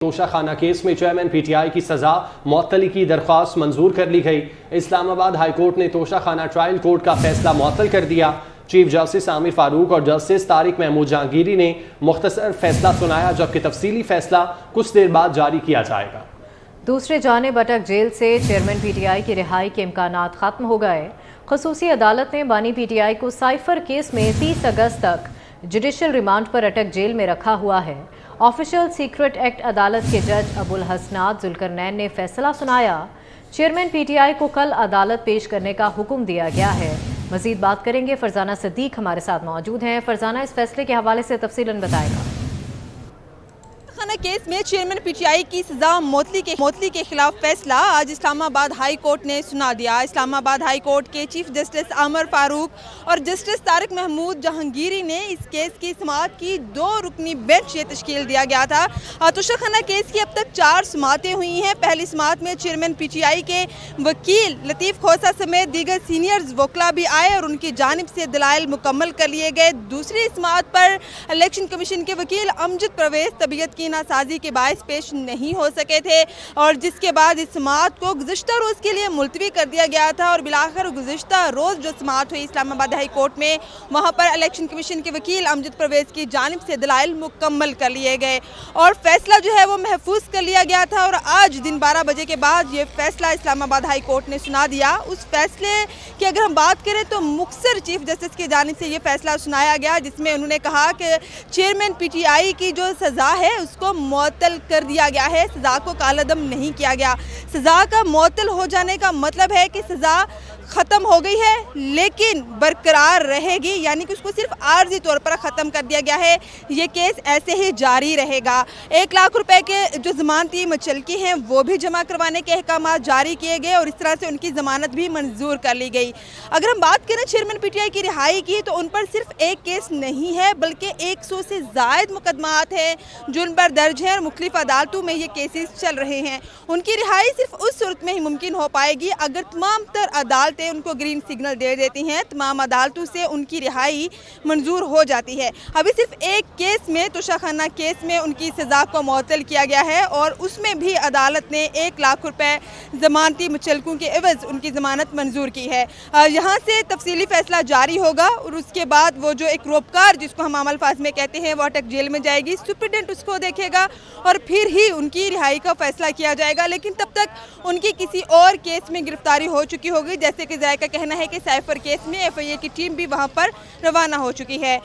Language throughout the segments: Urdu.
توشہ خانہ کیس میں چیئرمین پی ٹی آئی کی سزا معطلی کی درخواست منظور کر لی گئی۔ اسلام آباد ہائی کورٹ نے توشہ خانہ ٹرائل کورٹ کا فیصلہ معطل کر دیا۔ چیف جسٹس عامر فاروق اور جسٹس طارق محمود جہانگیری نے مختصر فیصلہ سنایا، جبکہ تفصیلی فیصلہ کچھ دیر بعد جاری کیا جائے گا۔ دوسری جانب اٹک جیل سے چیئرمین پی ٹی آئی کی رہائی کے امکانات ختم ہو گئے۔ خصوصی عدالت نے بانی پی ٹی آئی کو سائفر کیس میں 30 اگست تک جوڈیشل ریمانڈ پر اٹک جیل میں رکھا ہوا ہے۔ آفیشل سیکرٹ ایکٹ عدالت کے جج ابو الحسنات ذوالقرنین نے فیصلہ سنایا۔ چیئرمین پی ٹی آئی کو کل عدالت پیش کرنے کا حکم دیا گیا ہے۔ مزید بات کریں گے، فرزانہ صدیق ہمارے ساتھ موجود ہیں۔ فرزانہ، اس فیصلے کے حوالے سے تفصیلاً بتائے گا۔ کیس میں چیئرمین پی ٹی آئی کی سزا معطلی کے خلاف فیصلہ آج اسلام آباد ہائی کورٹ نے سنا دیا۔ اسلام آباد ہائی کورٹ کے چیف جسٹس عامر فاروق اور جسٹس طارق محمود جہانگیری نے اس کیس کی سماعت کی 2 رکنی بینچ یہ تشکیل دیا گیا تھا۔ توشہ خانہ کیس کی اب تک 4 سماعتیں ہوئی ہیں۔ پہلی سماعت میں چیئرمین پی ٹی آئی کے وکیل لطیف کھوسہ سمیت دیگر سینئرز وکلاء بھی آئے اور ان کی جانب سے دلائل مکمل کر لیے گئے۔ دوسری سماعت پر الیکشن کمیشن کے وکیل امجد پرویز طبیعت کی ناسازی کے باعث پیش نہیں ہو سکے تھے، اور جس کے بعد اس سماعت کو گزشتہ روز کے لیے ملتوی کر دیا گیا تھا، اور بالآخر گزشتہ روز جو سماعت ہوئی اسلام آباد ہائی کورٹ میں، وہاں پر الیکشن کمیشن کے وکیل امجد پرویز کی جانب سے دلائل مکمل کر لیے گئے اور فیصلہ جو ہے وہ محفوظ کر لیا گیا تھا۔ اور آج دن 12 بجے کے بعد یہ فیصلہ اسلام آباد ہائی کورٹ نے سنا دیا۔ اس فیصلے کی اگر ہم بات کریں تو مختصر چیف جسٹس کی جانب سے یہ فیصلہ سنایا گیا، جس میں انہوں نے کہا کہ چیئرمین پی ٹی آئی کی جو سزا ہے اس کو معطل کر دیا گیا ہے، سزا کو کالعدم نہیں کیا گیا۔ سزا کا معطل ہو جانے کا مطلب ہے کہ سزا ختم ہو گئی ہے لیکن برقرار رہے گی، یعنی کہ اس کو صرف عارضی طور پر ختم کر دیا گیا ہے۔ یہ کیس ایسے ہی جاری رہے گا۔ 1 لاکھ روپے کے جو ضمانتی مچلکی ہیں وہ بھی جمع کروانے کے احکامات جاری کیے گئے اور اس طرح سے ان کی ضمانت بھی منظور کر لی گئی۔ اگر ہم بات کریں چیئرمین پی ٹی آئی کی رہائی کی تو ان پر صرف ایک کیس نہیں ہے بلکہ 100 سے زائد مقدمات ہیں جو ان پر درج ہیں اور مختلف عدالتوں میں یہ کیسز چل رہے ہیں۔ ان کی رہائی صرف اس صورت میں ہی ممکن ہو پائے گی اگر تمام تر عدالتیں ان کو گرین سگنل دے دیتی ہیں، تمام عدالتوں سے ان کی رہائی منظور ہو جاتی ہے۔ ابھی صرف ایک کیس میں توشہ خانہ کیس میں ان کی سزا کو معطل کیا گیا ہے اور اس میں بھی عدالت نے 1 لاکھ روپے ضمانتی مچلکوں کے عوض ان کی ضمانت منظور کی ہے۔ یہاں سے تفصیلی فیصلہ جاری ہوگا اور اس کے بعد وہ جو ایک روپکار جس کو ہم عام الفاظ میں کہتے ہیں وہ اٹک جیل میں جائے گی، سپرڈنٹ اس کو دیکھے گا اور پھر ہی ان کی رہائی کا فیصلہ کیا جائے گا۔ لیکن تب تک ان کی کسی اور کیس میں گرفتاری ہو چکی ہوگی، جیسے کہ ذائقہ کا کہنا ہے کہ سائفر کیس میں ایف آئی اے کی ٹیم بھی وہاں پر روانہ ہو چکی ہے۔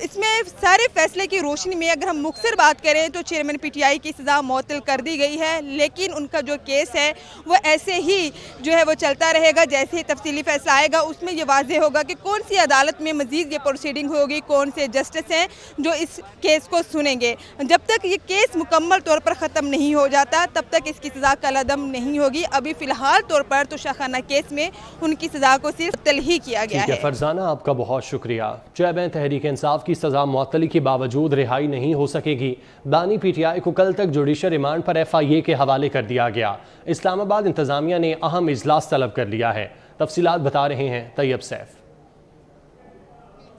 اس میں سارے فیصلے کی روشنی میں اگر ہم مختصر بات کریں تو چیئرمین پی ٹی آئی کی سزا معطل کر دی گئی ہے، لیکن ان کا جو کیس ہے وہ ایسے ہی جو ہے وہ چلتا رہے گا۔ جیسے ہی تفصیلی فیصلہ آئے گا اس میں یہ واضح ہوگا کہ کون سی عدالت میں مزید یہ پروسیڈنگ ہوگی، کون سے جسٹس ہیں جو اس کیس کو سنیں گے۔ جب تک یہ کیس مکمل طور پر ختم نہیں ہو جاتا تب تک اس کی سزا کالعدم نہیں ہوگی۔ ابھی فی الحال طور پر توشہ خانہ کیس میں ان کی سزا کو صرف معطل ہی کیا گیا ہے۔ فرزانہ، آپ کا بہت شکریہ۔ چیئرمین تحریک انصاف کی سزا معطلی کے باوجود رہائی نہیں ہو سکے گی۔ بانی پی ٹی آئی کو کل تک جوڈیشل ریمانڈ پر ایف آئی اے کے حوالے کر دیا گیا۔ اسلام آباد انتظامیہ نے اہم اجلاس طلب کر لیا ہے۔ تفصیلات بتا رہے ہیں طیب سیف۔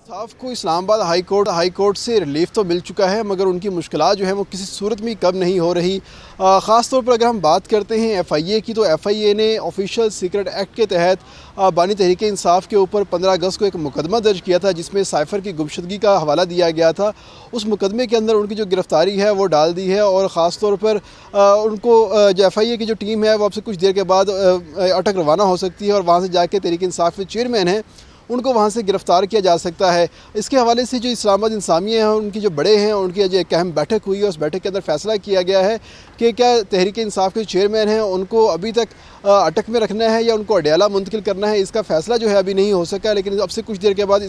انصاف کو اسلام آباد ہائی کورٹ سے ریلیف تو مل چکا ہے، مگر ان کی مشکلات جو ہیں وہ کسی صورت میں کم نہیں ہو رہی۔ خاص طور پر اگر ہم بات کرتے ہیں ایف آئی اے کی، تو ایف آئی اے نے آفیشل سیکرٹ ایکٹ کے تحت بانی تحریک انصاف کے اوپر 15 اگست کو ایک مقدمہ درج کیا تھا جس میں سائفر کی گمشدگی کا حوالہ دیا گیا تھا۔ اس مقدمے کے اندر ان کی جو گرفتاری ہے وہ ڈال دی ہے اور خاص طور پر ان کو جو ایف آئی اے کی جو ٹیم ہے وہ اب سے کچھ دیر کے بعد اٹک روانہ ہو سکتی ہے اور وہاں سے جا کے تحریک انصاف کے چیئرمین ہیں ان کو وہاں سے گرفتار کیا جا سکتا ہے۔ اس کے حوالے سے جو اسلام آباد انتظامیہ ہیں ان کی جو بڑے ہیں ان کی جو ایک اہم بیٹھک ہوئی ہے، اس بیٹھک کے اندر فیصلہ کیا گیا ہے کہ کیا تحریک انصاف کے چیئرمین ہیں ان کو ابھی تک اٹک میں رکھنا ہے یا ان کو اڈیالہ منتقل کرنا ہے۔ اس کا فیصلہ جو ہے ابھی نہیں ہو سکا، لیکن اب سے کچھ دیر کے بعد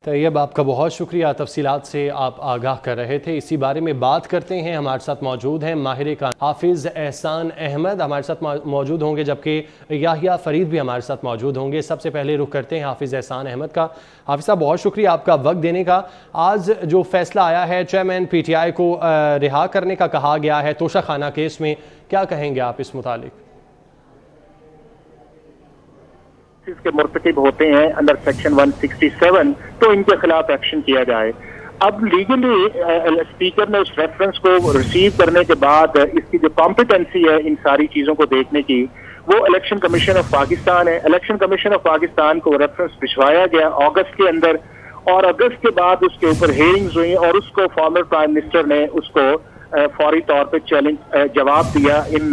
طیب، آپ کا بہت شکریہ، تفصیلات سے آپ آگاہ کر رہے تھے۔ اسی بارے میں بات کرتے ہیں، ہمارے ساتھ موجود ہیں ماہر قانون حافظ احسان احمد ہمارے ساتھ موجود ہوں گے، جبکہ یحییٰ فرید بھی ہمارے ساتھ موجود ہوں گے۔ سب سے پہلے رخ کرتے ہیں حافظ احسان احمد کا۔ حافظ صاحب، بہت شکریہ آپ کا وقت دینے کا۔ آج جو فیصلہ آیا ہے، چیئرمین پی ٹی آئی کو رہا کرنے کا کہا گیا ہے توشہ خانہ کیس میں، کیا کہیں گے آپ اس متعلق؟ کے مرتکب ہوتے ہیں انڈر سیکشن 167 تو ان کے خلاف ایکشن کیا جائے۔ اب لیگلی اسپیکر نے اس ریفرنس کو ریسیو کرنے کے بعد اس کی جو کمپیٹنسی ہے ان ساری چیزوں کو دیکھنے کی وہ الیکشن کمیشن آف پاکستان ہے. الیکشن کمیشن آف پاکستان کو ریفرنس بھجوایا گیا اگست کے اندر, اور اگست کے بعد اس کے اوپر ہیئرنگز ہوئی اور اس کو فارمر پرائم منسٹر نے اس کو فوری طور پہ جواب دیا ان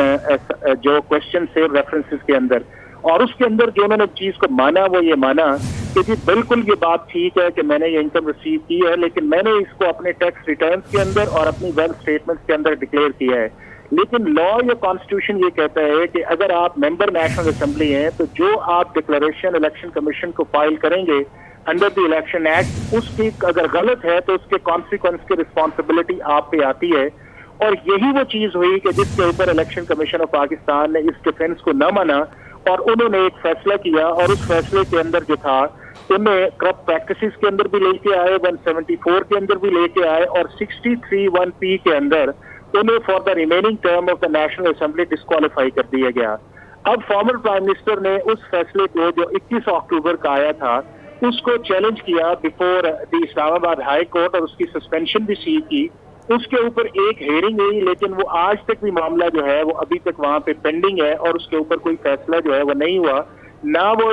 جو کوشچن سے ریفرنسز کے اندر. اور اس کے اندر جو انہوں نے چیز کو مانا وہ یہ مانا کہ جی بالکل یہ بات ٹھیک ہے کہ میں نے یہ انکم ریسیو کی ہے, لیکن میں نے اس کو اپنے ٹیکس ریٹرنز کے اندر اور اپنی ویلتھ اسٹیٹمنٹس کے اندر ڈکلیئر کیا ہے. لیکن لا یا کانسٹیٹیوشن یہ کہتا ہے کہ اگر آپ ممبر نیشنل اسمبلی ہیں تو جو آپ ڈکلیریشن الیکشن کمیشن کو فائل کریں گے انڈر دی الیکشن ایکٹ, اس کی اگر غلط ہے تو اس کے کانسیکوینس کی رسپانسبلٹی آپ پہ آتی ہے. اور یہی وہ چیز ہوئی کہ جس کے اوپر الیکشن کمیشن آف پاکستان نے اس ڈیفینس کو نہ مانا اور انہوں نے ایک فیصلہ کیا, اور اس فیصلے کے اندر جو تھا انہیں کرپٹ پریکٹسز کے اندر بھی لے کے آئے, 174 کے اندر بھی لے کے آئے, اور 63(1)(p) کے اندر انہیں for the remaining term of the national assembly disqualify کر دیا گیا. اب فارمر پرائم منسٹر نے اس فیصلے کو جو 21 اکتوبر کا آیا تھا اس کو چیلنج کیا بفور دی اسلام آباد ہائی کورٹ, اور اس کی سسپینشن بھی سی کی. اس کے اوپر ایک ہیئرنگ ہوئی, لیکن وہ آج تک بھی معاملہ جو ہے وہ ابھی تک وہاں پہ پینڈنگ ہے, اور اس کے اوپر کوئی فیصلہ جو ہے وہ نہیں ہوا. نہ وہ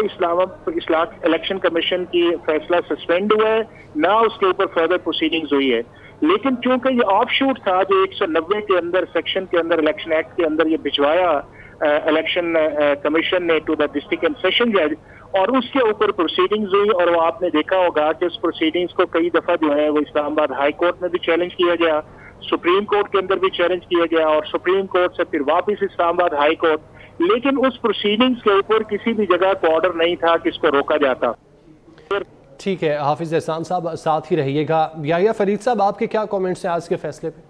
الیکشن کمیشن کی فیصلہ سسپینڈ ہوا ہے, نہ اس کے اوپر فردر پروسیڈنگز ہوئی ہے. لیکن چونکہ یہ آف شوٹ تھا جو 190 کے اندر سیکشن کے اندر الیکشن ایکٹ کے اندر یہ بھجوایا الیکشن کمیشن نے to the district and session جج, اور اس کے اوپر پروسیڈنگز ہوئی, اور وہ آپ نے دیکھا ہوگا کہ اس پروسیڈنگز کو کئی دفعہ جو ہے وہ اسلام آباد ہائی کورٹ میں بھی چیلنج کیا گیا, سپریم کورٹ کے اندر بھی چیلنج کیا گیا, اور سپریم کورٹ سے پھر واپس اسلام آباد ہائی کورٹ. لیکن اس پروسیڈنگز کے اوپر کسی بھی جگہ کو آرڈر نہیں تھا کہ اس کو روکا جاتا. ٹھیک ہے, حافظ احسان صاحب ساتھ ہی رہیے گا. یحییٰ فرید صاحب آپ کے کیا کامنٹس ہیں آج کے فیصلے پہ؟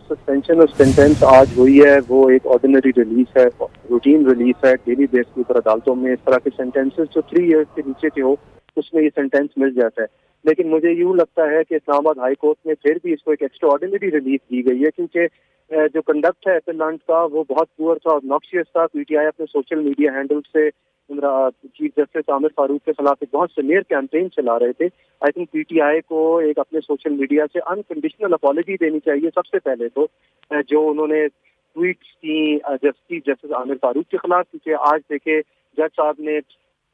سسپینشن اور سینٹینس آج ہوئی ہے وہ ایک آرڈینری ریلیز ہے, روٹین ریلیز ہے ڈیلی بیس کے اوپر. عدالتوں میں اس طرح کے سینٹینسز جو 3 ایئرس کے نیچے کے ہو اس میں یہ سینٹینس مل جاتا ہے. لیکن مجھے یوں لگتا ہے کہ اسلام آباد ہائی کورٹ میں پھر بھی اس کو ایک ایکسٹرا آرڈینری ریلیز دی گئی ہے, کیونکہ جو کنڈکٹ ہے اپیلنٹ کا وہ بہت پور تھا اور نوکشیس تھا. پی ٹی آئی اپنے سوشل میڈیا ہینڈل سے چیف جسٹس عامر فاروق کے خلاف ایک بہت سیویئر کیمپین چلا رہے تھے. I think P T I کو ایک اپنے سوشل میڈیا سے انکنڈیشنل اپالوجی دینی چاہیے سب سے پہلے تو, جو انہوں نے ٹویٹس کی چیف جسٹس عامر فاروق کے خلاف, کیونکہ آج دیکھے جج صاحب نے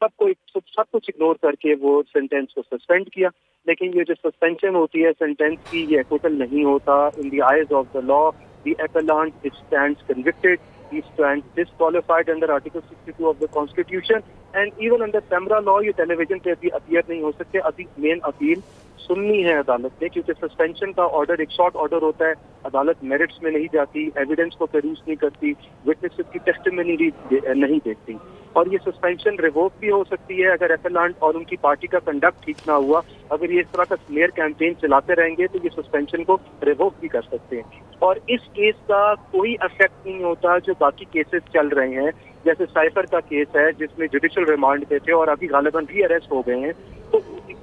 سب کچھ اگنور کر کے وہ سینٹینس کو سسپینڈ کیا. لیکن یہ جو سسپینشن ہوتی ہے سینٹینس کی, یہ ایکوٹل نہیں ہوتا. In the eyes of the law the appellant stands convicted, he stands disqualified under Article 62 of the Constitution, and even under SEMRA law یہ ٹیلی ویژن پہ ابھی اپیئر نہیں ہو سکتے. ابھی مین اپیل سننی ہے عدالت نے, کیونکہ سسپینشن کا آرڈر ایک شارٹ آرڈر ہوتا ہے. عدالت میرٹس میں نہیں جاتی, ایویڈنس کو پیروز نہیں کرتی, وٹنسز کی ٹیسٹیمنی نہیں دیکھتی. اور یہ سسپینشن ریووک بھی ہو سکتی ہے اگر ایپلانٹ اور ان کی پارٹی کا کنڈکٹ ٹھیک نہ ہوا. اگر یہ اس طرح کا سمیئر کیمپین چلاتے رہیں گے تو یہ سسپینشن کو ریووک بھی کر سکتے ہیں. اور اس کیس کا کوئی افیکٹ نہیں ہوتا جو باقی کیسز چل رہے ہیں, جیسے سائفر کا کیس ہے جس میں جوڈیشل ریمانڈ پہ تھے اور ابھی غالباً ری اریسٹ ہو گئے ہیں.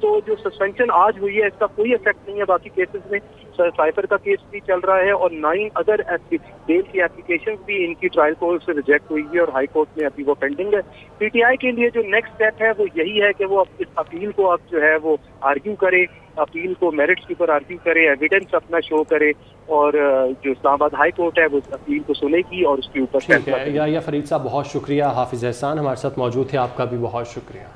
تو جو سسپینشن آج ہوئی ہے اس کا کوئی افیکٹ نہیں ہے باقی کیسز میں. سائفر کا کیس بھی چل رہا ہے, اور 9 ادر بیل کی اپلیکیشن بھی ان کی ٹرائل کورٹ سے ریجیکٹ ہوئی ہے اور ہائی کورٹ میں ابھی وہ پینڈنگ ہے. پی ٹی آئی کے لیے جو نیکسٹ اسٹیپ ہے وہ یہی ہے کہ وہ اس اپیل کو اب جو ہے وہ آرگیو کرے, اپیل کو میرٹس کے اوپر آرگیو کرے, ایویڈنس اپنا شو کرے, اور جو اسلام آباد ہائی کورٹ ہے وہ اپیل کو سنے گی اور اس کے اوپر. ٹھیک ہے, یحییٰ فرید صاحب بہت شکریہ. حافظ احسان ہمارے ساتھ موجود تھے, آپ کا بھی بہت شکریہ.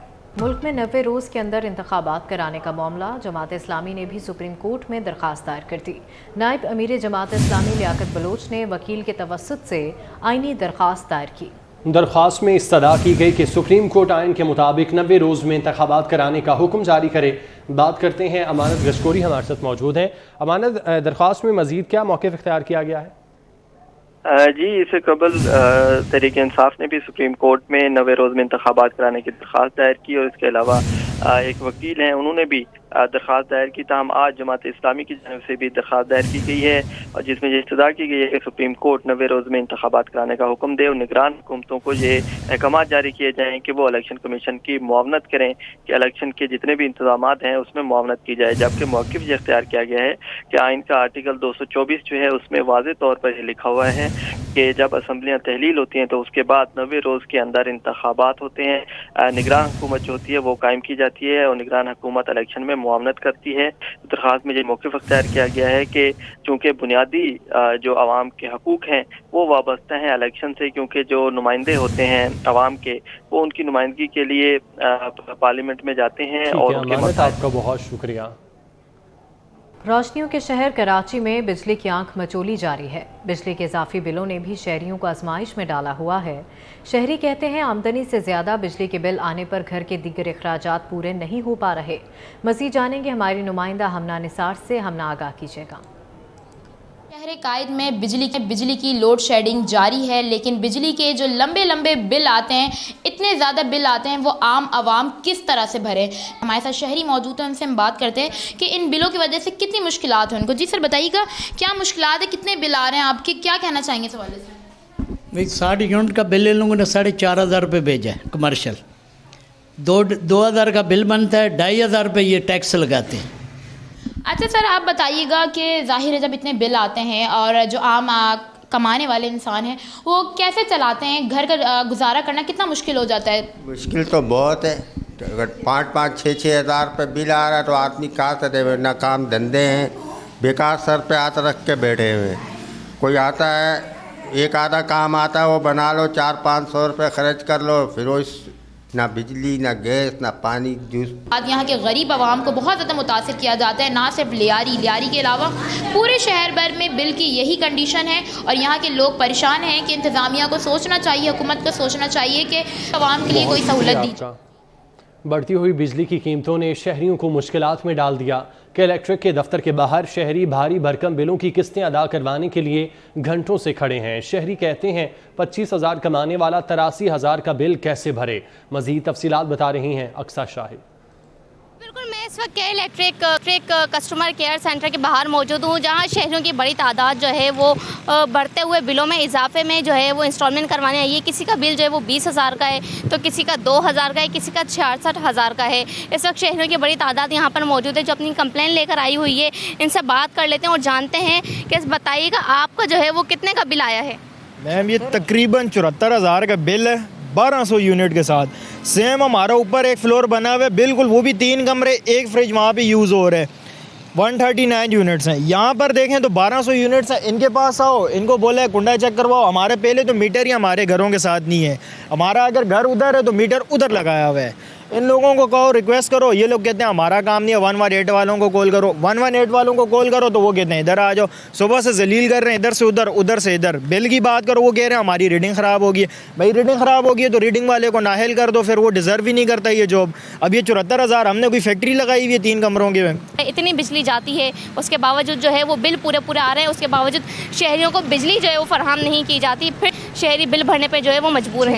ملک میں 90 روز کے اندر انتخابات کرانے کا معاملہ, جماعت اسلامی نے بھی سپریم کورٹ میں درخواست دائر کر دی. نائب امیر جماعت اسلامی لیاقت بلوچ نے وکیل کے توسط سے آئینی درخواست دائر کی. درخواست میں استدعا کی گئی کہ سپریم کورٹ آئین کے مطابق 90 روز میں انتخابات کرانے کا حکم جاری کرے. بات کرتے ہیں امانت گشکوری ہمارے ساتھ موجود ہیں. امانت, درخواست میں مزید کیا موقف اختیار کیا گیا ہے؟ جی, اس سے قبل تحریک انصاف نے بھی سپریم کورٹ میں 90 روز میں انتخابات کرانے کی درخواست دائر کی, اور اس کے علاوہ ایک وکیل ہیں انہوں نے بھی درخواست دائر کی. تاہم آج جماعت اسلامی کی جانب سے بھی درخواست دائر کی گئی ہے, اور جس میں یہ استدعا کی گئی ہے کہ سپریم کورٹ 90 روز میں انتخابات کرانے کا حکم دے, اور نگران حکومتوں کو یہ احکامات جاری کیے جائیں کہ وہ الیکشن کمیشن کی معاونت کریں کہ الیکشن کے جتنے بھی انتظامات ہیں اس میں معاونت کی جائے. جبکہ موقف یہ اختیار کیا گیا ہے کہ آئین کا آرٹیکل 224 جو ہے اس میں واضح طور پر یہ لکھا ہوا ہے کہ جب اسمبلیاں تحلیل ہوتی ہیں تو اس کے بعد 90 روز کے اندر انتخابات ہوتے ہیں. نگران حکومت جو ہوتی ہے وہ قائم کی جاتی ہے, اور نگران حکومت الیکشن میں معاونت کرتی ہے۔ درخواست میں یہ موقف اختیار کیا گیا ہے کہ چونکہ بنیادی جو عوام کے حقوق ہیں وہ وابستہ ہیں الیکشن سے، کیونکہ جو نمائندے ہوتے ہیں عوام کے وہ ان کی نمائندگی کے لیے پارلیمنٹ میں جاتے ہیں اور ان کے آپ کا بہت شکریہ۔ روشنیوں کے شہر کراچی میں بجلی کی آنکھ مچولی جاری ہے۔ بجلی کے اضافی بلوں نے بھی شہریوں کو آزمائش میں ڈالا ہوا ہے۔ شہری کہتے ہیں آمدنی سے زیادہ بجلی کے بل آنے پر گھر کے دیگر اخراجات پورے نہیں ہو پا رہے۔ مزید جانیں گے ہماری نمائندہ ہمنا نثار سے۔ ہمنا آگاہ کیجیے گا۔ شہر قائد میں بجلی کی لوڈ شیڈنگ جاری ہے، لیکن بجلی کے جو لمبے بل آتے ہیں، اتنے زیادہ بل آتے ہیں، وہ عام عوام کس طرح سے بھرے؟ ہمارے ساتھ شہری موجود ہیں، ان سے ہم بات کرتے ہیں کہ ان بلوں کی وجہ سے کتنی مشکلات ہیں ان کو۔ جی سر بتائیے گا کیا مشکلات ہے، کتنے بل آ رہے ہیں آپ کے، کیا کہنا چاہیں گے اس حوالے سے؟ 60 یونٹ کا بل ان لوگوں نے 4,500 روپے بھیجا ہے کمرشل۔ 2,000 کا بل بنتا ہے، 2,500 روپے یہ ٹیکس لگاتے ہیں۔ اچھا سر آپ بتائیے گا کہ ظاہر ہے جب اتنے بل آتے ہیں اور جو عام کمانے والے انسان ہیں وہ کیسے چلاتے ہیں، گھر کا گزارا کرنا کتنا مشکل ہو جاتا ہے؟ مشکل تو بہت ہے، اگر 5,000 6,000 ہزار روپے بل آ رہا ہے تو آدمی کہاں سے دے؟ نہ کام دھندے ہیں، بیکار سر پہ ہاتھ رکھ کے بیٹھے ہوئے ہیں۔ کوئی آتا ہے ایک آدھا کام آتا ہے وہ بنا لو، 400-500 روپے خرچ کر لو، پھر وہ نہ بجلی نہ گیس نہ پانی جوس۔ آج یہاں کے غریب عوام کو بہت زیادہ متاثر کیا جاتا ہے، نہ صرف لیاری کے علاوہ پورے شہر بھر میں بل کی یہی کنڈیشن ہے، اور یہاں کے لوگ پریشان ہیں کہ انتظامیہ کو سوچنا چاہیے، حکومت کو سوچنا چاہیے کہ عوام کے لیے کوئی سہولت دی جائے۔ بڑھتی ہوئی بجلی کی قیمتوں نے شہریوں کو مشکلات میں ڈال دیا کہ الیکٹرک کے دفتر کے باہر شہری بھاری بھرکم بلوں کی قسطیں ادا کروانے کے لیے گھنٹوں سے کھڑے ہیں۔ شہری کہتے ہیں 25,000 کمانے والا 83,000 کا بل کیسے بھرے؟ مزید تفصیلات بتا رہی ہیں اقصیٰ شاہد۔ بالکل، میں اس وقت الیکٹرک کسٹمر کیئر سینٹر کے باہر موجود ہوں، جہاں شہریوں کی بڑی تعداد جو ہے وہ بڑھتے ہوئے بلوں میں اضافے میں جو ہے وہ انسٹالمنٹ کروانے آئی ہے۔ کسی کا بل جو ہے وہ 20,000 کا ہے تو کسی کا 2,000 کا ہے، کسی کا 66,000 کا ہے۔ اس وقت شہریوں کی بڑی تعداد یہاں پر موجود ہے جو اپنی کمپلین لے کر آئی ہوئی ہے۔ ان سے بات کر لیتے ہیں اور جانتے ہیں کہ بتائیے گا آپ کا جو ہے وہ کتنے کا بل آیا ہے؟ میم یہ تقریباً 74,000 کا بل ہے، 1200 یونٹ کے ساتھ۔ سیم ہمارا اوپر ایک فلور بنا ہوا ہے، بالکل وہ بھی 3 کمرے، ایک فریج وہاں پہ یوز ہو رہا ہے۔ 139 یونٹس ہیں یہاں پر، دیکھیں تو 1200 یونٹس ہیں۔ ان کے پاس آؤ، ان کو بولا ہے کنڈا چیک کرواؤ۔ ہمارے پہلے تو میٹر ہی ہمارے گھروں کے ساتھ نہیں ہے، ہمارا اگر گھر ادھر ہے تو میٹر ادھر لگایا ہوا ہے۔ ان لوگوں کو کہو، ریکویسٹ کرو، یہ لوگ کہتے ہیں ہمارا کام نہیں ہے، 118 والوں کو کال کرو۔ 118 والوں کو کال کرو تو وہ کہتے ہیں ادھر آ جاؤ۔ صبح سے ذلیل کر رہے ہیں، ادھر سے ادھر، ادھر سے ادھر۔ بل کی بات کرو، وہ کہہ رہے ہیں ہماری ریڈنگ خراب ہوگی ہے۔ بھائی ریڈنگ خراب ہوگی ہے تو ریڈنگ والے کو نااہل کر دو، پھر وہ ڈیزرو ہی نہیں کرتا یہ جاب۔ اب یہ 74,000 ہم نے کوئی فیکٹری لگائی ہوئی ہے 3 کمروں کے میں۔ اتنی بجلی جاتی ہے، اس کے باوجود جو ہے وہ بل پورے آ رہے ہیں، اس کے باوجود شہریوں کو بجلی جو ہے وہ فراہم نہیں کی جاتی، پھر شہری بل بھرنے پہ جو ہے وہ مجبور ہیں۔